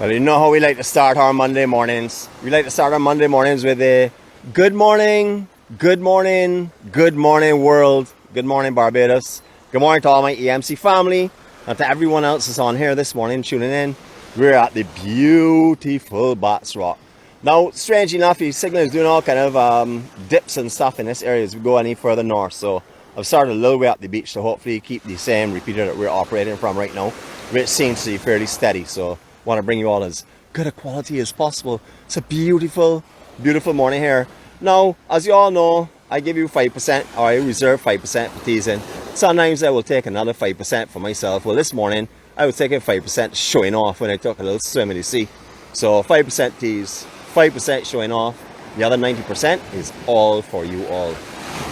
Well, you know how we like to start our Monday mornings. We like to start our Monday mornings with a good morning, good morning, good morning world, good morning Barbados, good morning to all my EMC family, and to everyone else that's on here this morning tuning in. We're at the beautiful Bats Rock. Now, strangely enough, the signal is doing all kind of dips and stuff in this area as we go any further north. So I've started a little way up the beach to hopefully keep the same repeater that we're operating from right now, which seems to be fairly steady. So want to bring you all as good a quality as possible. It's a beautiful, beautiful morning here. Now, as you all know, I give you 5%, or I reserve 5% for teasing. Sometimes I will take another 5% for myself. Well, this morning, I was taking 5% showing off when I took a little swim in the sea. So 5% tease, 5% showing off. The other 90% is all for you all.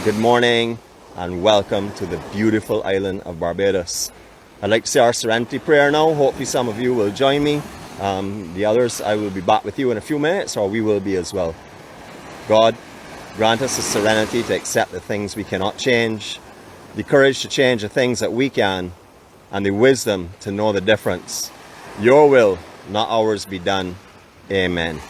Good morning and welcome to the beautiful island of Barbados. I'd like to say our serenity prayer now. Hopefully some of you will join me. The others, I will be back with you in a few minutes, or we will be as well. God, grant us the serenity to accept the things we cannot change, the courage to change the things that we can, and the wisdom to know the difference. Your will, not ours, be done. Amen.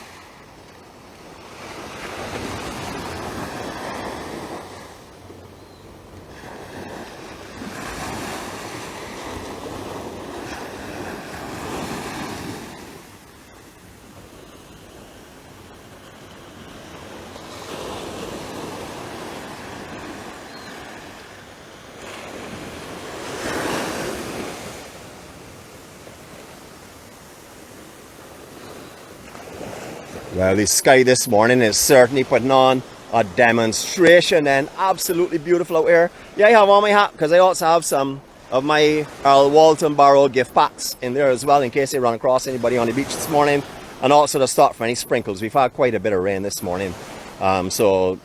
Well, the sky this morning is certainly putting on a demonstration and absolutely beautiful out here. Yeah, I have on my hat because I also have some of my Earl Walton Barrow gift packs in there as well in case they run across anybody on the beach this morning, and also to stop for any sprinkles. We've had quite a bit of rain this morning. So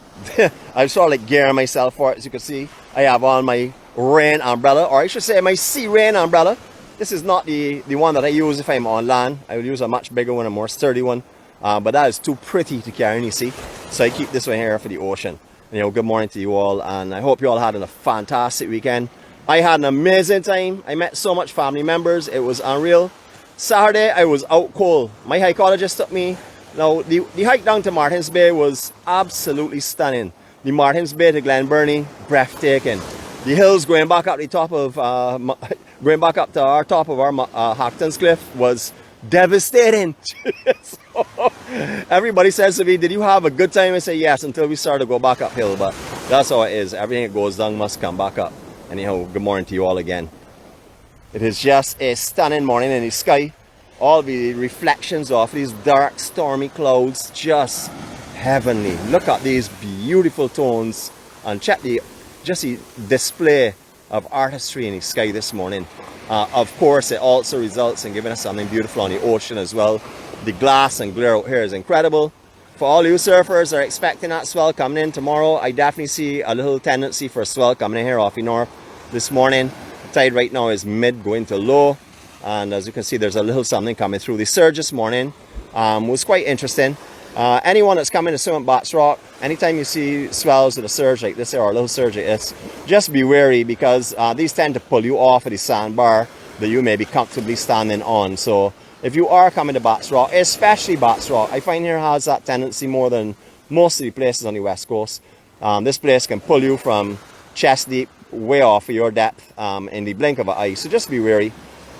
I'm sort of like gearing myself for it. As you can see, I have on my rain umbrella, or I should say my sea rain umbrella. This is not the one that I use if I'm on land. I would use a much bigger one, a more sturdy one. But that is too pretty to carry, you see. So I keep this one here for the ocean. You know, good morning to you all, and I hope you all had a fantastic weekend. I had an amazing time. I met so much family members. It was unreal. Saturday, I was out cold. My hikologist took me. Now, the hike down to Martins Bay was absolutely stunning. The Martins Bay to Glen Burnie, breathtaking. The hills going back up the top of, going back up to our top of our Hacktons Cliff was devastating. So, everybody says to me, did you have a good time? I say yes, until we start to go back uphill, but that's how it is. Everything that goes down must come back up. Anyhow, good morning to you all again. It is just a stunning morning in the sky. All the reflections of these dark stormy clouds, just heavenly. Look at these beautiful tones and check the display of artistry in the sky this morning. Of course, it also results in giving us something beautiful on the ocean as well. The glass and glare out here is incredible. For all you surfers that are expecting that swell coming in tomorrow, I definitely see a little tendency for a swell coming in here off the north this morning. The tide right now is mid going to low, and as you can see, there's a little something coming through. The surge this morning was quite interesting. Anyone that's coming to swim at Bats Rock, anytime you see swells with a surge like this or a little surge like this, just be wary, because these tend to pull you off of the sandbar that you may be comfortably standing on. So if you are coming to Bats Rock, especially Bats Rock, I find here has that tendency more than most of the places on the west coast. This place can pull you from chest deep way off of your depth in the blink of an eye. So just be wary.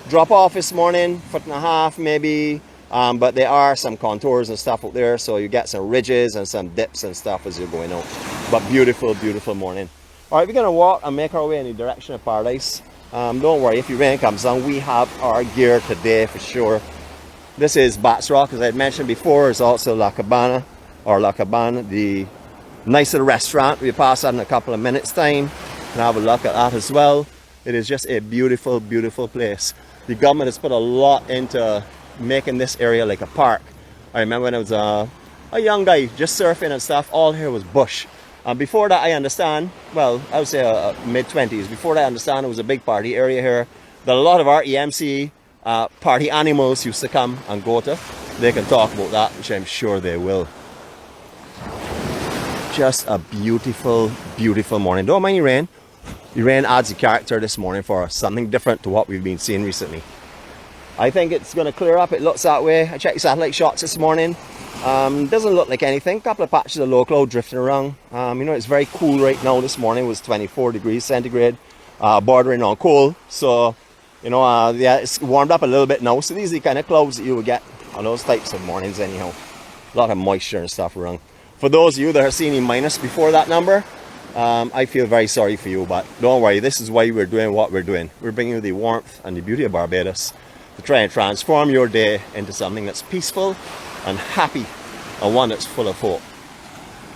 Drop off this morning, 1.5 feet maybe. But there are some contours and stuff out there, so you get some ridges and some dips and stuff as you're going out. But beautiful, beautiful morning. All right, we're going to walk and make our way in the direction of paradise. Don't worry, if the rain comes down, we have our gear today for sure. This is Bats Rock, as I had mentioned before. There's also La Cabana, the nice little restaurant. We'll pass that in a couple of minutes' time and have a look at that as well. It is just a beautiful, beautiful place. The government has put a lot into making this area like a park. I remember when I was a young guy just surfing and stuff, all here was bush. Before that, I understand, well, I would say mid-20s. Before that, I understand it was a big party area here that a lot of our EMC party animals used to come and go to. They can talk about that, which I'm sure they will. Just a beautiful, beautiful morning. Don't mind the rain. The rain adds a character this morning for us, something different to what we've been seeing recently. I think it's going to clear up. It looks that way. I checked satellite shots this morning. Doesn't look like anything. Couple of patches of low cloud drifting around. You know, it's very cool right now. This morning was 24 degrees centigrade, bordering on cold. So, you know, yeah, it's warmed up a little bit now. So these are the kind of clouds that you will get on those types of mornings anyhow. A lot of moisture and stuff around. For those of you that are seeing minus before that number, I feel very sorry for you, but don't worry. This is why we're doing what we're doing. We're bringing you the warmth and the beauty of Barbados to try and transform your day into something that's peaceful and happy, and one that's full of hope.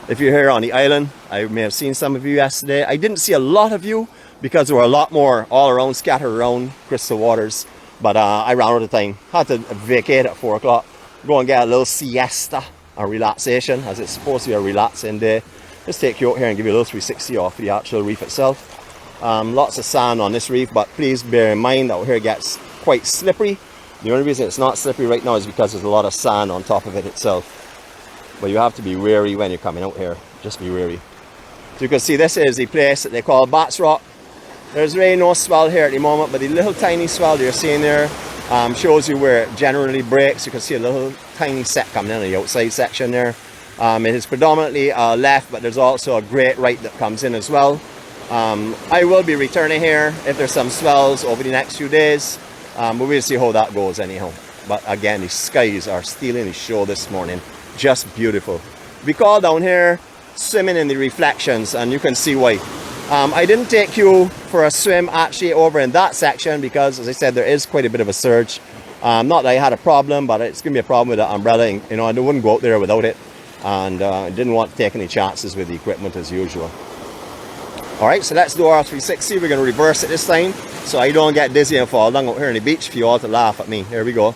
If you're here on the island, I may have seen some of you yesterday. I didn't see a lot of you because there were a lot more all around, scattered around Crystal Waters, but I ran out of time. Had to vacate at 4 o'clock, go and get a little siesta, a relaxation, as it's supposed to be a relaxing day. Just take you out here and give you a little 360 off the actual reef itself. Lots of sand on this reef, but please bear in mind that out here gets quite slippery. The only reason it's not slippery right now is because there's a lot of sand on top of it itself. But you have to be wary when you're coming out here. Just be wary. So you can see this is the place that they call Bats Rock. There's really no swell here at the moment, but the little tiny swell that you're seeing there shows you where it generally breaks. You can see a little tiny set coming in on the outside section there. It is predominantly left, but there's also a great right that comes in as well. I will be returning here if there's some swells over the next few days. But we'll see how that goes anyhow. But again, the skies are stealing the show this morning. Just beautiful. We call down here swimming in the reflections, and you can see why. I didn't take you for a swim actually over in that section because, as I said, there is quite a bit of a surge. Not that I had a problem, but it's going to be a problem with the umbrella. You know, I wouldn't go out there without it. And I didn't want to take any chances with the equipment as usual. Alright, so let's do our 360. We're going to reverse it this time so I don't get dizzy and fall down out here on the beach for you all to laugh at me. Here we go.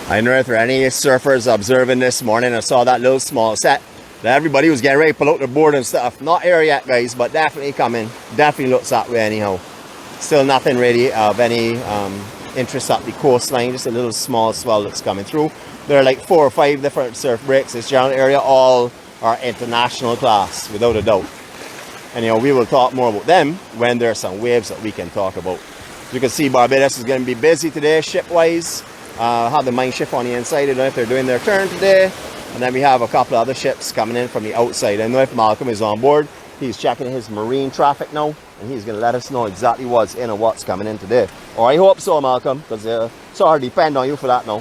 I don't know if there are any surfers observing this morning. I saw that little small set that everybody was getting ready to pull out the board and stuff. Not here yet, guys, but definitely coming. Definitely looks that way anyhow. Still nothing really of any interest up the coastline. Just a little small swell that's coming through. There are like 4 or 5 different surf breaks. This general area all are international class, without a doubt. And you know, we will talk more about them when there are some waves that we can talk about. You can see Barbados is going to be busy today, ship-wise. Have the mine ship on the inside. I don't know if they're doing their turn today. And then we have a couple of other ships coming in from the outside. I know if Malcolm is on board, he's checking his marine traffic now, and he's going to let us know exactly what's in and what's coming in today. Or I hope so, Malcolm, because sorry, depend on you for that now.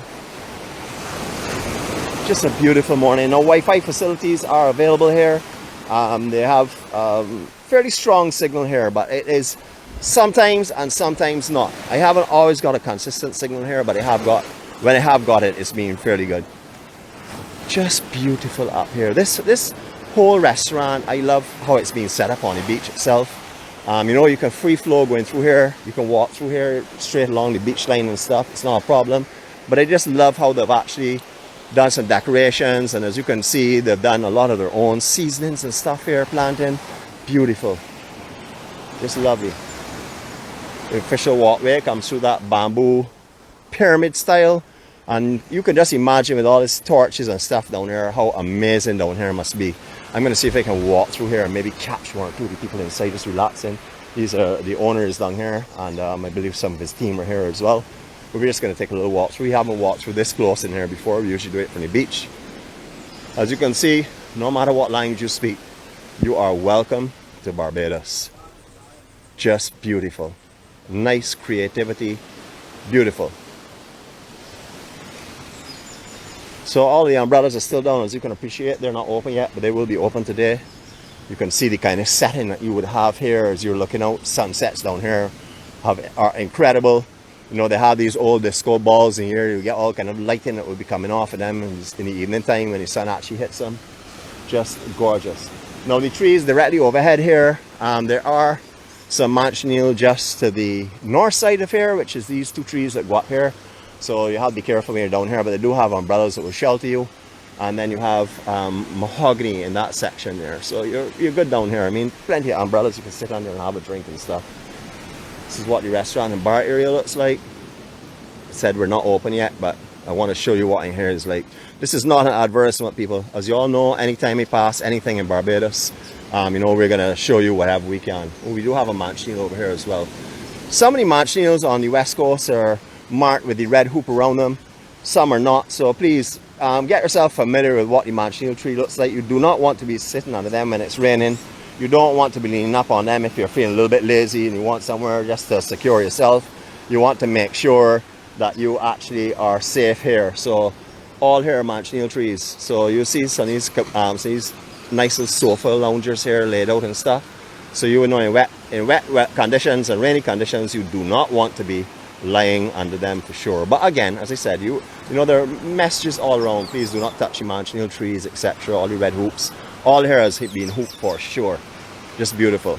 Just a beautiful morning. Now, Wi-Fi facilities are available here. They have fairly strong signal here, but it is sometimes and sometimes not. I haven't always got a consistent signal here, but I have got, when I have got it, it's been fairly good. Just beautiful up here. This whole restaurant, I love how it's been set up on the beach itself. You know, you can free flow going through here. You can walk through here straight along the beach line and stuff. It's not a problem. But I just love how they've actually done some decorations, and as you can see, they've done a lot of their own seasonings and stuff here, planting. Beautiful. Just lovely. The official walkway comes through that bamboo pyramid style, and you can just imagine with all these torches and stuff down here how amazing down here must be. I'm going to see if I can walk through here and maybe capture 1 or 2 of the people inside just relaxing. These are the owners down here, and I believe some of his team are here as well. But we're just going to take a little walk through. We haven't walked through this close in here before. We usually do it from the beach. As you can see, no matter what language you speak, you are welcome to Barbados. Just beautiful. Nice creativity, beautiful. So all the umbrellas are still down, as you can appreciate. They're not open yet, but they will be open today. You can see the kind of setting that you would have here as you're looking out. Sunsets down here are incredible. You know, they have these old disco balls in here. You get all kind of lighting that will be coming off of them in the evening time when the sun actually hits them. Just gorgeous. Now the trees directly overhead here, there are some manchineel just to the north side of here, which is these two trees that go up here. So you have to be careful when you're down here, but they do have umbrellas that will shelter you. And then you have mahogany in that section there. So you're good down here. I mean, plenty of umbrellas. You can sit under and have a drink and stuff. This is what the restaurant and bar area looks like. I said we're not open yet, but I want to show you what in here is like. This is not an advertisement, people. As you all know, anytime we pass anything in Barbados, you know, we're going to show you whatever we can. Oh, we do have a manchineel over here as well. Some of the manchineels on the west coast are marked with the red hoop around them. Some are not. So please get yourself familiar with what the manchineel tree looks like. You do not want to be sitting under them when it's raining. You don't want to be leaning up on them if you're feeling a little bit lazy and you want somewhere just to secure yourself. You want to make sure that you actually are safe here. So all here are manchineel trees. So you see some of these nice little sofa loungers here laid out and stuff. So you would know in wet conditions and rainy conditions, you do not want to be lying under them for sure. But again, as I said, you know, there are messages all around. Please do not touch the manchineel trees, etc. All the red hoops. All here has been hooped for sure. Just beautiful.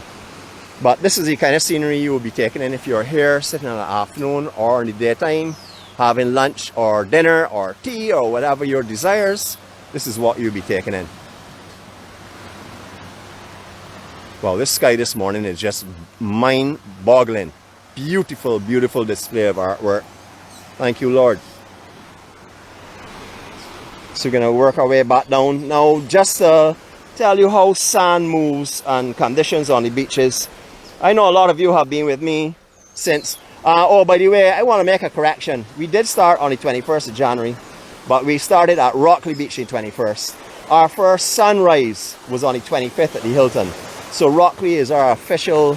But this is the kind of scenery you will be taking in if you're here sitting in the afternoon or in the daytime, having lunch or dinner or tea or whatever your desires. This is what you'll be taking in. Well, this sky this morning is just mind-boggling. Beautiful, beautiful display of artwork. Thank you, Lord. So we're going to work our way back down. Now, just to tell you how sand moves and conditions on the beaches. I know a lot of you have been with me since. Oh, by the way, I want to make a correction. We did start on the 21st of January, but we started at Rockley Beach the 21st. Our first sunrise was on the 25th at the Hilton. So Rockley is our official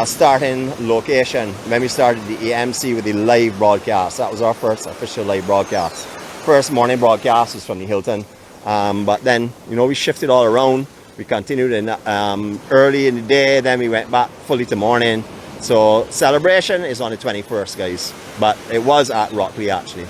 starting location when we started the AMC with the live broadcast. That was our first official live broadcast. First morning broadcast was from the Hilton, but then, you know, we shifted all around. We continued in early in the day, then we went back fully to morning. So celebration is on the 21st, guys, but it was at Rockley actually.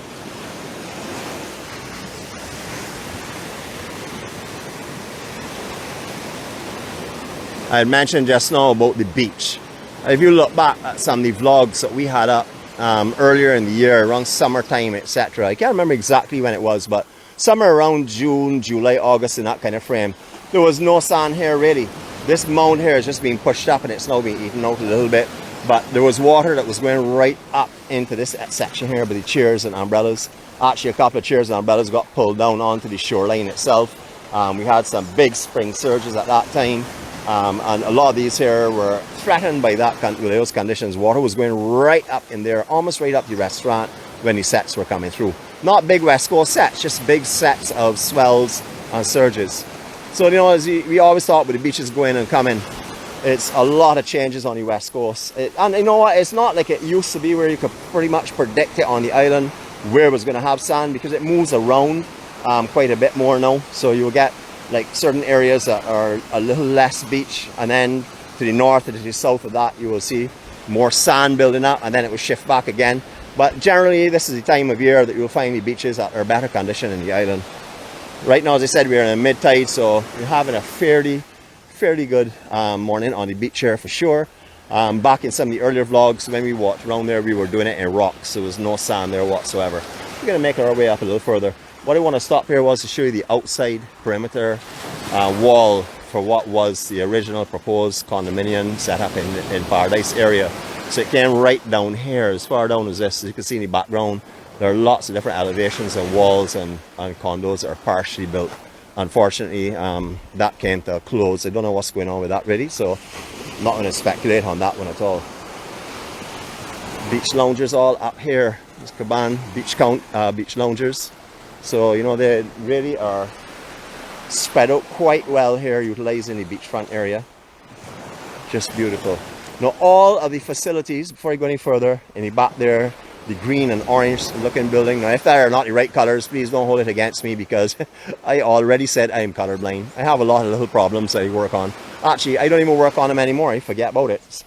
I had mentioned just now about the beach. If you look back at some of the vlogs that we had up earlier in the year, around summertime, etc. I can't remember exactly when it was, but somewhere around June, July, August, in that kind of frame. There was no sand here really. This mound here is just being pushed up and it's now being eaten out a little bit. But there was water that was going right up into this section here by the chairs and umbrellas. Actually, a couple of chairs and umbrellas got pulled down onto the shoreline itself. We had some big spring surges at that time. And a lot of these here were threatened by those conditions. Water was going right up in there, almost right up the restaurant when the sets were coming through. Not big West Coast sets, just big sets of swells and surges. So, you know, as we always thought with the beaches going and coming, it's a lot of changes on the West Coast. And you know what, it's not like it used to be where you could pretty much predict it on the island where it was going to have sand, because it moves around quite a bit more now. So you'll get like certain areas that are a little less beach, and then to the north and to the south of that you will see more sand building up, and then it will shift back again. But generally this is the time of year that you'll find the beaches that are better condition in the island. Right now, as I said, we're in a mid-tide, so we're having a fairly good morning on the beach here for sure. Back in some of the earlier vlogs when we walked around there, we were doing it in rocks, so there was no sand there whatsoever. We're going to make our way up a little further. What I want to stop here was to show you the outside perimeter wall for what was the original proposed condominium set up in Paradise area. So it came right down here, as far down as this. As you can see in the background, there are lots of different elevations and walls and condos that are partially built. Unfortunately, that came to a close. I don't know what's going on with that really, so I'm not going to speculate on that one at all. Beach loungers all up here. This Caban beach loungers. So, you know, they really are spread out quite well here, utilizing the beachfront area. Just beautiful. Now all of the facilities, before I go any further, in the back there, the green and orange looking building. Now if they are not the right colors, please don't hold it against me, because I already said I am colorblind. I have a lot of little problems I work on. Actually, I don't even work on them anymore. I forget about it.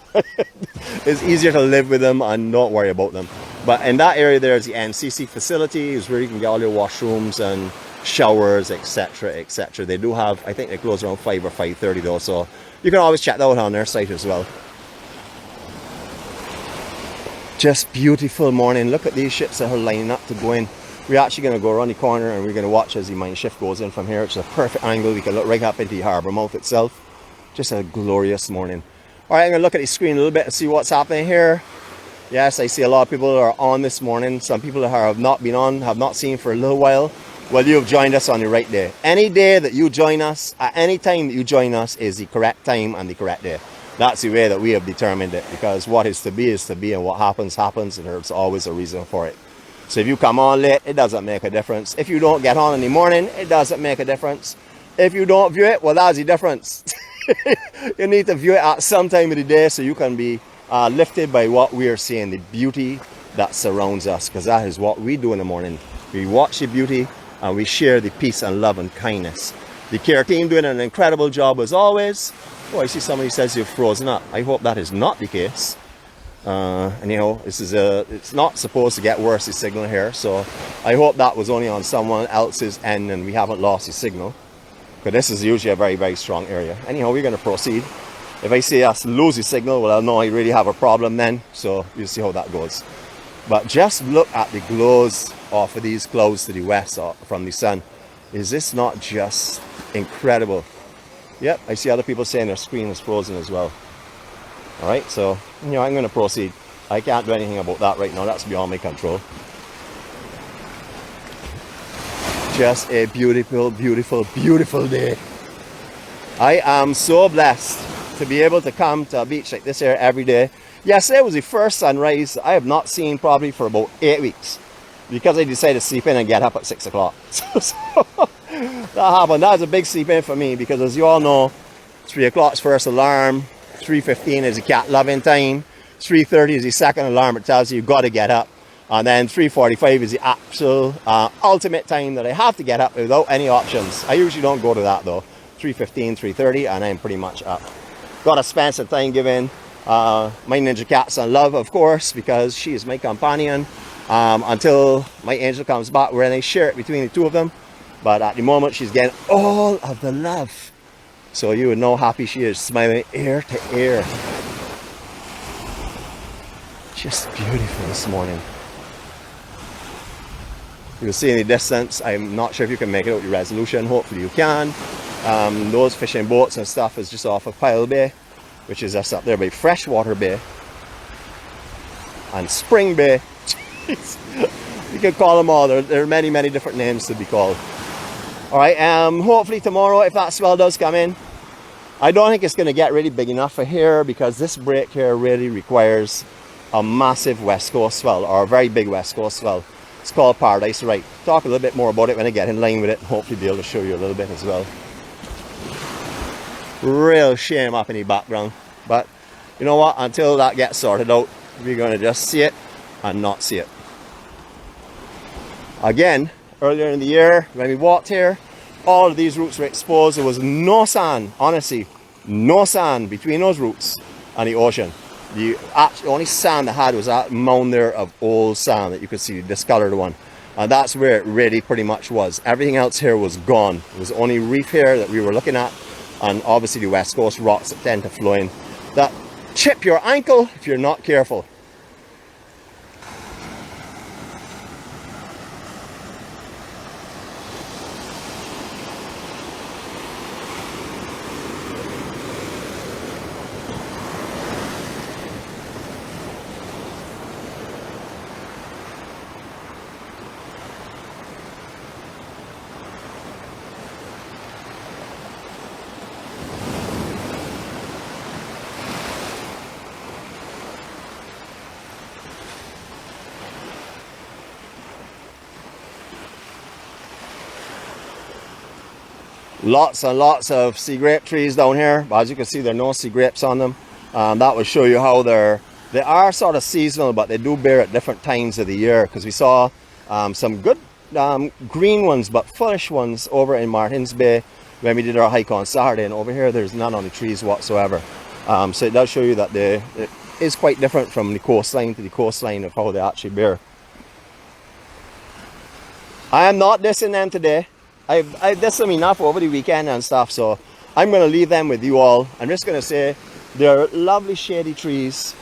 It's easier to live with them and not worry about them. But in that area there is the NCC facilities, where you can get all your washrooms and showers, etc, etc. They do have, I think they close around 5 or 5:30 though, so you can always check that out on their site as well. Just beautiful morning. Look at these ships that are lining up to go in. We're actually going to go around the corner and we're going to watch as the mine shift goes in from here. It's a perfect angle. We can look right up into the harbour mouth itself. Just a glorious morning. Alright, I'm going to look at the screen a little bit and see what's happening here. Yes, I see a lot of people are on this morning. Some people that have not been on, have not seen for a little while. Well, you have joined us on the right day. Any day that you join us, at any time that you join us, is the correct time and the correct day. That's the way that we have determined it, because what is to be, and what happens, happens, and there's always a reason for it. So if you come on late, it doesn't make a difference. If you don't get on in the morning, it doesn't make a difference. If you don't view it, well, that's the difference. You need to view it at some time of the day so you can be lifted by what we are seeing, the beauty that surrounds us, because that is what we do in the morning. We watch the beauty and we share the peace and love and kindness. The care team doing an incredible job as always. Oh, I see somebody says you've frozen up. I hope that is not the case. And you know, this is it's not supposed to get worse, the signal here, so I hope that was only on someone else's end and we haven't lost the signal, because this is usually a very, very strong area. Anyhow, we're going to proceed. If I see us lose the signal, well, I'll know I really have a problem then, so you'll see how that goes. But just look at the glows off of these clouds to the west from the sun. Is this not just incredible? Yep, I see other people saying their screen is frozen as well. Alright, so, you know, I'm going to proceed. I can't do anything about that right now. That's beyond my control. Just a beautiful, beautiful, beautiful day. I am so blessed to be able to come to a beach like this here every day. Yesterday was the first sunrise I have not seen probably for about 8 weeks, because I decided to sleep in and get up at 6 o'clock. So that happened. That was a big sleep in for me, because as you all know, 3 o'clock's first alarm, 3:15 is the cat loving time, 3:30 is the second alarm, it tells you you've got to get up, and then 3:45 is the actual ultimate time that I have to get up without any options. I usually don't go to that though. 3:15, 3:30, and I'm pretty much up. Got to spend some time giving my ninja cat some love, of course, because she is my companion until my angel comes back, where they share it between the two of them. But at the moment, she's getting all of the love. So you would know how happy she is, smiling ear to ear. Just beautiful this morning. You'll see in the distance, I'm not sure if you can make it out the resolution, hopefully you can. Those fishing boats and stuff is just off of Pile Bay, which is just up there by Freshwater Bay and Spring Bay. You can call them all. There are many, many different names to be called. Alright, hopefully tomorrow, if that swell does come in, I don't think it's going to get really big enough for here, because this break here really requires a massive west coast swell, or a very big west coast swell. It's called Paradise Right. Talk a little bit more about it when I get in line with it, and hopefully be able to show you a little bit as well. Real shame up in the background, but you know what, until that gets sorted out, we're going to just see it and not see it. Again, earlier in the year when we walked here, all of these roots were exposed. There was no sand, honestly, no sand between those roots and the ocean. The only sand that had was that mound there of old sand that you could see, the discolored one, and that's where it really pretty much was. Everything else here was gone. It was only reef here that we were looking at, and obviously the west coast rocks that tend to flow in that chip your ankle if you're not careful. Lots and lots of sea grape trees down here, but as you can see, there are no sea grapes on them. That will show you how they are sort of seasonal, but they do bear at different times of the year, because we saw some good green ones but foolish ones over in Martins Bay when we did our hike on Saturday, and over here there's none on the trees whatsoever. So it does show you that it is quite different from the coastline to the coastline of how they actually bear. I am not dissing them today. I've dissed them enough over the weekend and stuff, so I'm going to leave them with you all. I'm just going to say they're lovely shady trees,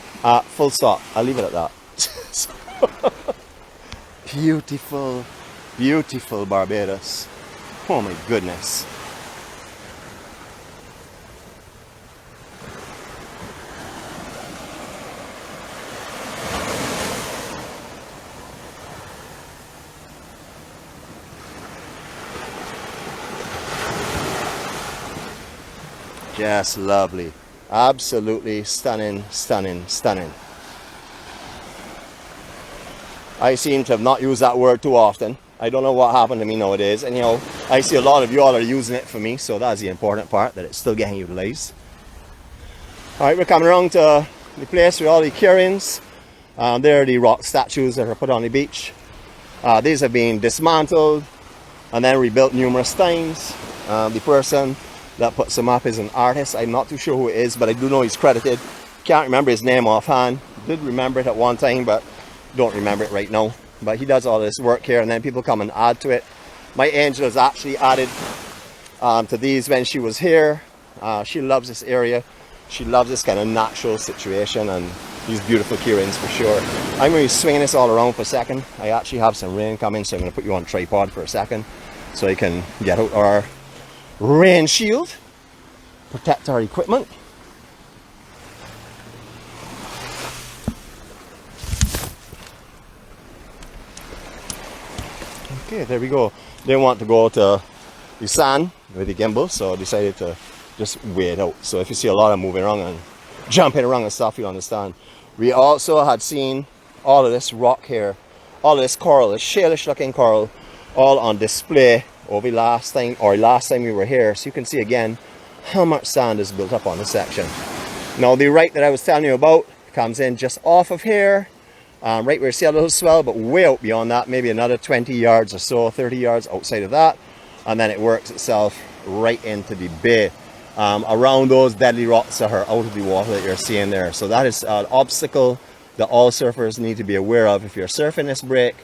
full stop. I'll leave it at that. Beautiful, beautiful Barbados. Oh my goodness. Just lovely. Absolutely stunning, stunning, stunning. I seem to have not used that word too often. I don't know what happened to me nowadays. And you know, I see a lot of you all are using it for me, so that's the important part, that it's still getting utilized. Alright, we're coming around to the place with all the carrions. There are the rock statues that are put on the beach. These have been dismantled and then rebuilt numerous times. The person that puts them up is an artist. I'm not too sure who it is, but I do know he's credited. Can't remember his name offhand. Did remember it at one time, but don't remember it right now. But he does all this work here, and then people come and add to it. My angel has actually added to these when she was here. She loves this area. She loves this kind of natural situation and these beautiful carrions for sure. I'm going to be swinging this all around for a second. I actually have some rain coming, so I'm going to put you on tripod for a second so I can get out our rain shield, protect our equipment. Okay, there we go. Didn't want to go to the sand with the gimbal, so I decided to just wait out. So if you see a lot of moving around and jumping around and stuff, you understand. We also had seen all of this rock here, all of this coral, this shalish looking coral, all on display over last time we were here. So you can see again how much sand is built up on this section. Now the right that I was telling you about comes in just off of here, right where you see a little swell, but way out beyond that, maybe another 20 yards or so, 30 yards outside of that, and then it works itself right into the bay, around those deadly rocks that are out of the water that you're seeing there. So that is an obstacle that all surfers need to be aware of if you're surfing this break,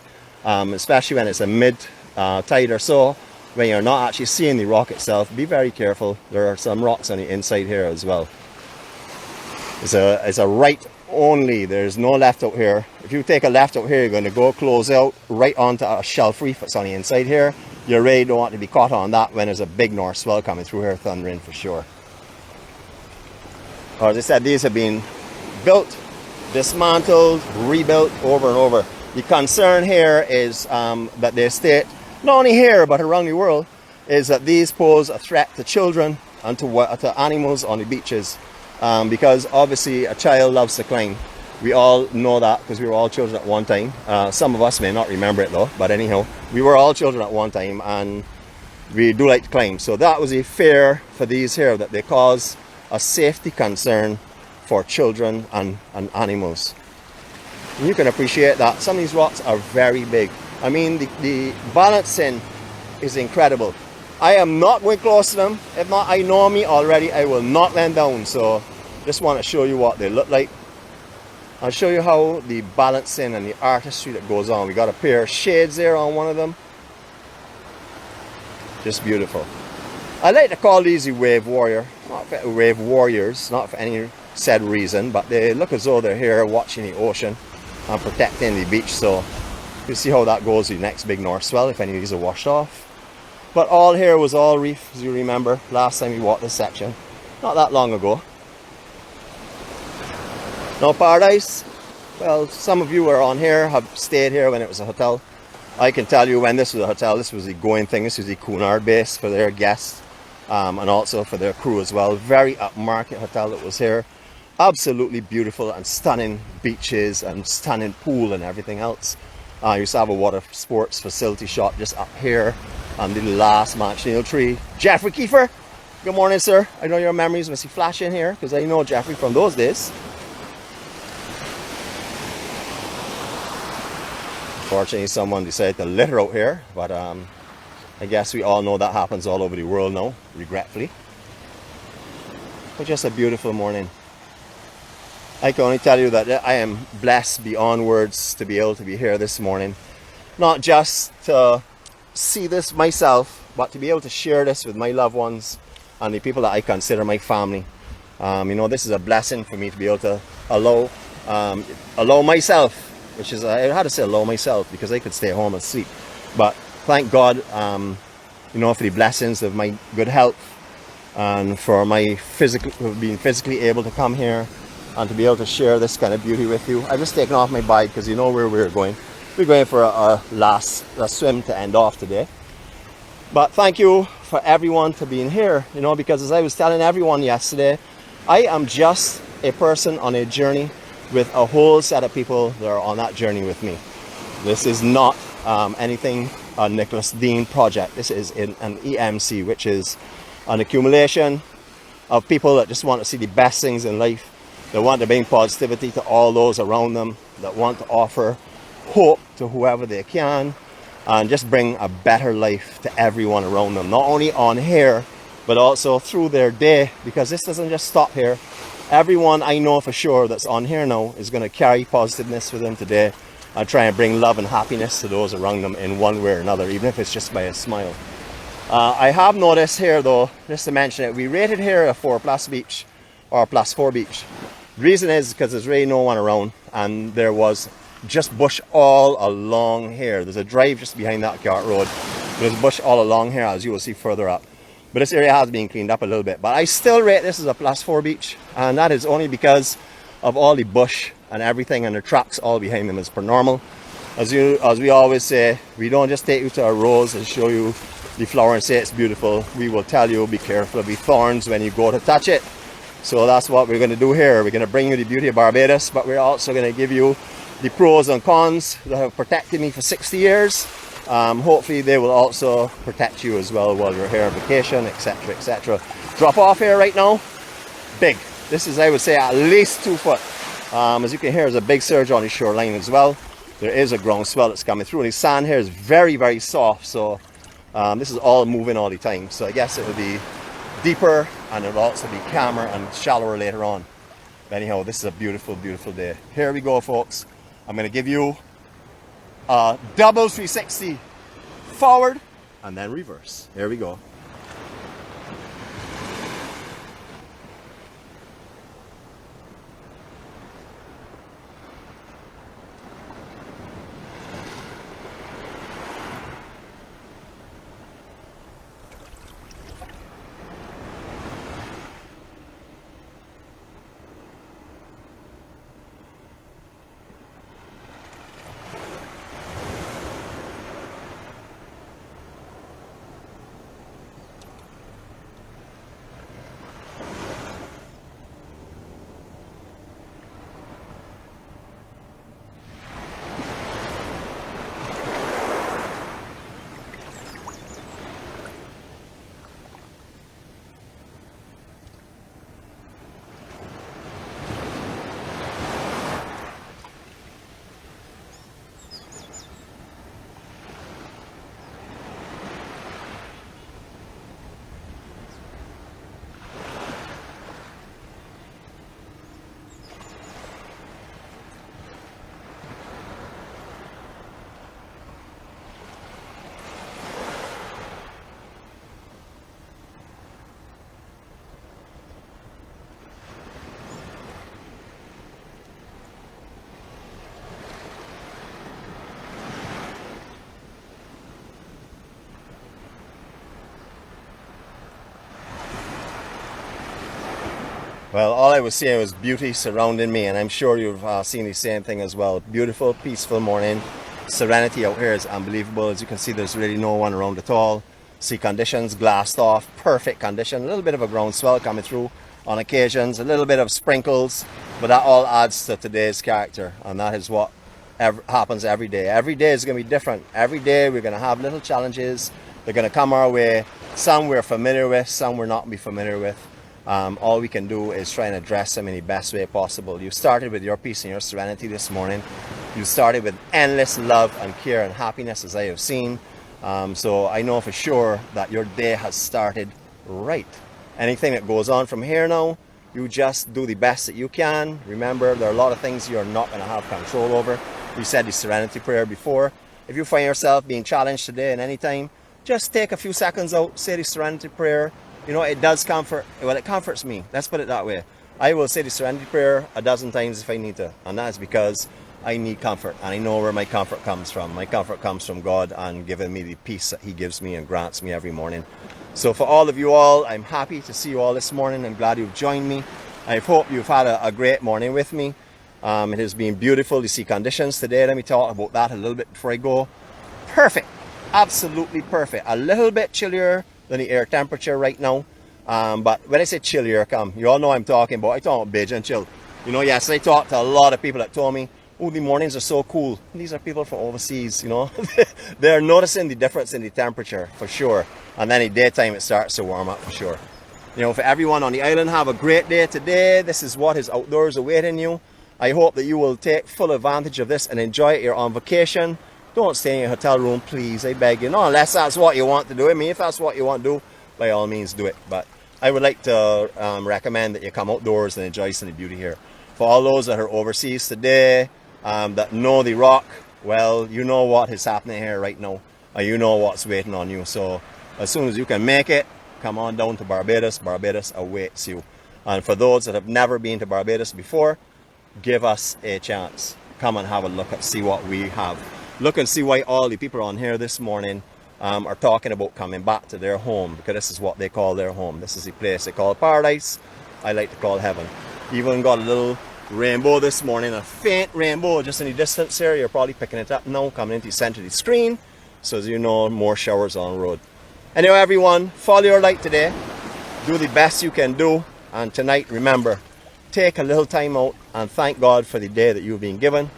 especially when it's a mid tide or so, when you're not actually seeing the rock itself. Be very careful. There are some rocks on the inside here as well. It's a right only. There's no left out here. If you take a left out here, you're going to go close out right onto a shelf reef that's on the inside here. You really don't want to be caught on that when there's a big north swell coming through here, thundering for sure. Or as I said, these have been built, dismantled, rebuilt over and over. The concern here is that they state, not only here but around the world, is that these pose a threat to children and to animals on the beaches, because obviously a child loves to climb. We all know that because we were all children at one time. Some of us may not remember it though, but anyhow, we were all children at one time and we do like to climb. So that was a fear for these here, that they cause a safety concern for children and animals. And you can appreciate that some of these rocks are very big. I mean, the balancing is incredible. I am not going close to them. If not, I know me already, I will knock them down. So just want to show you what they look like. I'll show you how the balancing and the artistry that goes on. We got a pair of shades there on one of them. Just beautiful. I like to call these the wave warrior, not for wave warriors, not for any said reason, but they look as though they're here watching the ocean and protecting the beach. So you see how that goes with the next big north swell if any of these are washed off. But all here was all reef, as you remember last time we walked this section, not that long ago. Now Paradise, well, some of you who are on here have stayed here when it was a hotel. I can tell you when this was a hotel, this was the going thing. This was the Cunard base for their guests and also for their crew as well. Very upmarket hotel that was here. Absolutely beautiful and stunning beaches and stunning pool and everything else. You used to have a water sports facility shop just up here on the last Manchineel tree. Jeffrey Kiefer, Good morning, sir. I know your memories must be flashing here because I know Jeffrey from those days. Unfortunately, someone decided to litter out here, but I guess we all know that happens all over the world now, regretfully. But just a beautiful morning. I can only tell you that I am blessed beyond words to be able to be here this morning. Not just to see this myself, but to be able to share this with my loved ones and the people that I consider my family. This is a blessing for me to be able to allow myself, which is, I had to say allow myself because I could stay home and sleep. But thank God, for the blessings of my good health and for my being physically able to come here and to be able to share this kind of beauty with you. I've just taken off my bike because you know where we're going. We're going for a swim to end off today. But thank you for everyone to being here, because as I was telling everyone yesterday, I am just a person on a journey with a whole set of people that are on that journey with me. This is not anything a Nicholas Dean project. This is an EMC, which is an accumulation of people that just want to see the best things in life. They want to bring positivity to all those around them, that want to offer hope to whoever they can, and just bring a better life to everyone around them, not only on here, but also through their day, because this doesn't just stop here. Everyone I know for sure that's on here now is going to carry positiveness with them today and try and bring love and happiness to those around them in one way or another, even if it's just by a smile. I have noticed here though, just to mention it, we rated here a 4+ beach, or +4 beach. The reason is because there's really no one around, and there was just bush all along here. There's a drive just behind that cart road. There's bush all along here, as you will see further up. But this area has been cleaned up a little bit. But I still rate this as a +4 beach, and that is only because of all the bush and everything and the tracks all behind them as per normal. As we always say, we don't just take you to a rose and show you the flower and say it's beautiful. We will tell you, be careful of the thorns when you go to touch it. So that's what we're going to do here. We're going to bring you the beauty of Barbados, but we're also going to give you the pros and cons that have protected me for 60 years. Hopefully they will also protect you as well while you're here on vacation, etc, etc. Drop off here right now, big. This is, I would say, at least 2 foot. As you can hear, there's a big surge on the shoreline as well. There is a ground swell that's coming through, and the sand here is very, very soft. So this is all moving all the time. So I guess it will be deeper, and it will also be calmer and shallower later on. But anyhow, this is a beautiful, beautiful day. Here we go, folks. I'm going to give you a double 360 forward and then reverse. Here we go. Well, all I was seeing was beauty surrounding me, and I'm sure you've seen the same thing as well. Beautiful, peaceful morning. Serenity out here is unbelievable. As you can see, there's really no one around at all. Sea conditions glassed off, perfect condition. A little bit of a ground swell coming through on occasions, a little bit of sprinkles, but that all adds to today's character, and that is what happens every day. Every day is going to be different. Every day we're going to have little challenges, They're going to come our way. Some we're familiar with, some we're not be familiar with. All we can do is try and address them in the best way possible. You started with your peace and your serenity this morning. You started with endless love and care and happiness, as I have seen. So I know for sure that your day has started right. Anything that goes on from here now, you just do the best that you can. Remember, there are a lot of things you're not going to have control over. We said the serenity prayer before. If you find yourself being challenged today and anytime, just take a few seconds out, say the serenity prayer. You know, it does comfort. Well, it comforts me. Let's put it that way. I will say the serenity prayer a dozen times if I need to. And that's because I need comfort. And I know where my comfort comes from. My comfort comes from God and giving me the peace that He gives me and grants me every morning. So for all of you all, I'm happy to see you all this morning. I'm glad you've joined me. I hope you've had a great morning with me. It has been beautiful to see conditions today. Let me talk about that a little bit before I go. Perfect. Absolutely perfect. A little bit chillier than the air temperature right now. But when I say chillier, you all know I'm talking about. I talk about Beijing chill. You know, yes, I talked to a lot of people that told me, oh, the mornings are so cool. These are people from overseas, you know. They're noticing the difference in the temperature for sure. And then in daytime it starts to warm up for sure. You know, for everyone on the island, have a great day today. This is what is outdoors awaiting you. I hope that you will take full advantage of this and enjoy it. You're on vacation. Don't stay in your hotel room, please. I beg you. No, unless that's what you want to do. I mean, if that's what you want to do, by all means do it. But I would like to recommend that you come outdoors and enjoy some of the beauty here. For all those that are overseas today, that know the rock, well, you know what is happening here right now. You know what's waiting on you. So as soon as you can make it, come on down to Barbados. Barbados awaits you. And for those that have never been to Barbados before, give us a chance. Come and have a look and see what we have. Look and see why all the people on here this morning are talking about coming back to their home, because this is what they call their home. This is the place they call paradise. I like to call heaven. Even got a little rainbow this morning, a faint rainbow just in the distance here. You're probably picking it up now, coming into the center of the screen. So as you know, more showers on the road. Anyway, everyone, follow your light today. Do the best you can do. And tonight, remember, take a little time out and thank God for the day that you've been given.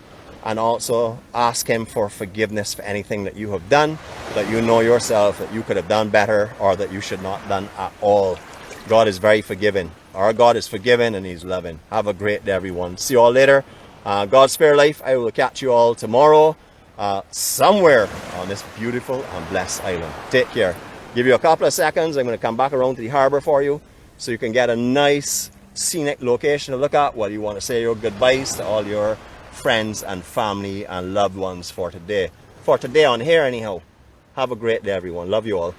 And also ask Him for forgiveness for anything that you have done, that you know yourself that you could have done better or that you should not have done at all. God is very forgiving. Our God is forgiving and He's loving. Have a great day, everyone. See you all later. God's spare life. I will catch you all tomorrow somewhere on this beautiful and blessed island. Take care. Give you a couple of seconds. I'm going to come back around to the harbor for you so you can get a nice scenic location to look at while you want to say your goodbyes to all your friends and family and loved ones for today. For today on here anyhow. Have a great day, everyone. Love you all.